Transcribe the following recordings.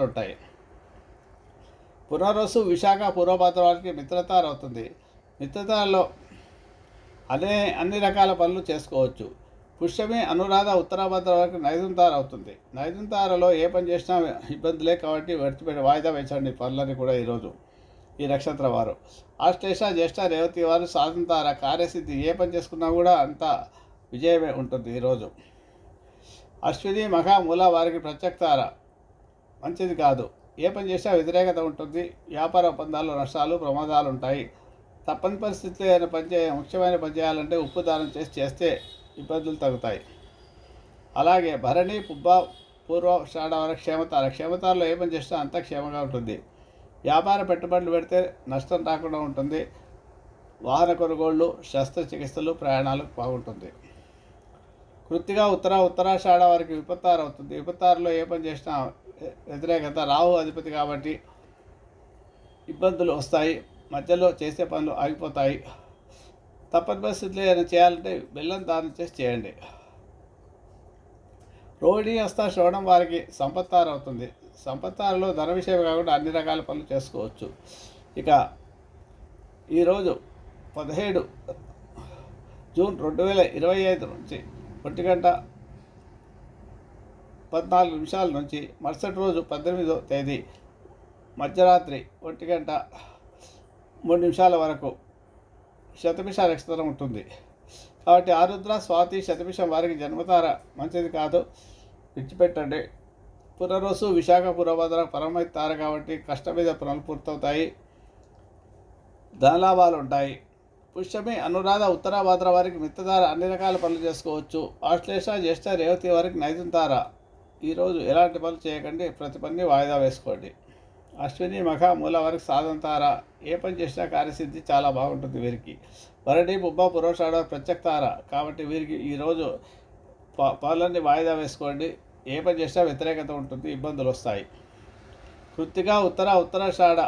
ఉంటాయి. పునర్వసు విశాఖ పూర్వభద్ర వారికి మిత్రతార అవుతుంది. మిత్రతారలో అన్ని రకాల పనులు చేసుకోవచ్చు. పుష్యమి అనురాధ ఉత్తరాభద్ర వారికి నైదుంతార అవుతుంది. నైదుంతారలో ఏ పని చేసినా ఇబ్బందులే, కాబట్టి విడిచిపెట్టి వాయిదా వేసండి పనులని కూడా ఈరోజు ఈ నక్షత్రం వారు. ఆశ్లేష జ్యేష్ఠ రేవతి వారు సాధంతార కార్యసిద్ధి, ఏ పని చేసుకున్నా కూడా అంత విజయమే ఉంటుంది ఈరోజు. అశ్విని మఖ మూల వారికి ప్రత్యక్తార మంచిది కాదు, ఏ పని చేసినా వ్యతిరేకత ఉంటుంది. వ్యాపార ఒప్పందాల్లో నష్టాలు ప్రమాదాలు ఉంటాయి. తప్పని పరిస్థితులు ఏదైనా ముఖ్యమైన పని చేయాలంటే ఉప్పు దానం చేస్తే ఇబ్బందులు తగ్గుతాయి. అలాగే భరణి పుబ్బ పూర్వాషాఢ వరకు క్షేమతారలో ఏ పని చేసినా అంతా క్షేమంగా ఉంటుంది. వ్యాపార పెట్టుబడులు పెడితే నష్టం రాకుండా ఉంటుంది. వాహన కొనుగోళ్లు, శస్త్రచికిత్సలు, ప్రయాణాలకు బాగుంటుంది. కృత్తిగా ఉత్తరాషాఢ వారికి విపత్తార అవుతుంది. విపత్తారలో ఏ పని చేసినా వ్యతిరేకత, రాహు అధిపతి కాబట్టి ఇబ్బందులు వస్తాయి. మధ్యలో చేసే పనులు ఆగిపోతాయి. తప్పని పరిస్థితులు ఏదైనా చేయాలంటే బెల్లం దానం చేసి చేయండి. రోహిణి హస్త శ్రవణం వారికి సంపత్తార అవుతుంది. సంపత్తారలో ధన విషయం కాకుండా అన్ని రకాల పనులు చేసుకోవచ్చు. ఇక ఈరోజు 17 జూన్ 2025 నుంచి 1:14 నుంచి మరుసటి రోజు 18వ తేదీ మధ్యరాత్రి 1:03 వరకు శతభిష నక్షత్రం ఉంటుంది. కాబట్టి ఆరుద్ర స్వాతి శతభిషం వారికి జన్మతార మంచిది కాదు, విడిచిపెట్టండి. పునర్వసు విశాఖ పూర్వభద్ర పరమైతార కాబట్టి కష్టం మీద పనులు పూర్తవుతాయి, ధనలాభాలు ఉంటాయి. పుష్యమి అనురాధ ఉత్తరాభద్ర వారికి మిత్రతార, అన్ని రకాల పనులు చేసుకోవచ్చు. ఆశ్లేష జ్యేష్ఠ రేవతి వారికి నైదుంతార. ఈరోజు ఎలాంటి పనులు చేయకండి, ప్రతి పని వాయిదా వేసుకోండి. అశ్విని మఖ మూల వారికి సాధంతార, ఏ పని చేసినా కార్యసిద్ధి చాలా బాగుంటుంది వీరికి. భరణి పుబ్బ పూర్వాషాఢ ప్రత్యక్తార కాబట్టి వీరికి ఈరోజు పనులన్నీ వాయిదా వేసుకోండి. ఏ పని చేసినా వ్యతిరేకత ఉంటుంది, ఇబ్బందులు వస్తాయి. కృత్తిగా ఉత్తరాషాఢ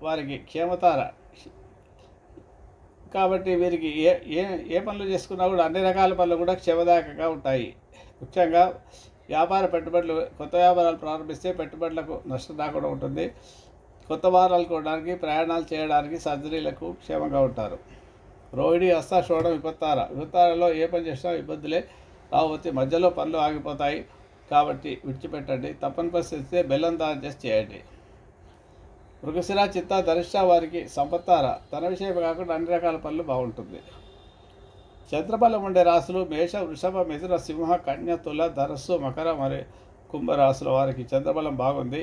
వారికి క్షేమతార కాబట్టి వీరికి ఏ పనులు చేసుకున్నా కూడా అన్ని రకాల పనులు కూడా క్షేమదాయకంగా ఉంటాయి. ముఖ్యంగా వ్యాపార పెట్టుబడులు, కొత్త వ్యాపారాలు ప్రారంభిస్తే పెట్టుబడులకు నష్టం రాకుండా ఉంటుంది. కొత్త వారాలు కొనడానికి, ప్రయాణాలు చేయడానికి, సర్జరీలకు క్షేమంగా ఉంటారు. రోహిణి హస్త శ్రవణం విపత్తారలో ఏ పని చేసినా ఇబ్బందులే రావచ్చు. మధ్యలో పనులు ఆగిపోతాయి కాబట్టి విడిచిపెట్టండి. తప్పని పరిస్థితి బెల్లం దానం చేసి చేయండి. మృగశిర చిత్త ధనిష్ట వారికి సంపత్తార, ధన విషయం కాకుండా అన్ని రకాల పనులు బాగుంటుంది. చంద్రబలం ఉండే రాశులు మేష, వృషభ, మిథున, సింహ, కన్య, తుల, ధనస్సు, మకర మరియు కుంభ రాశుల వారికి చంద్రబలం బాగుంది.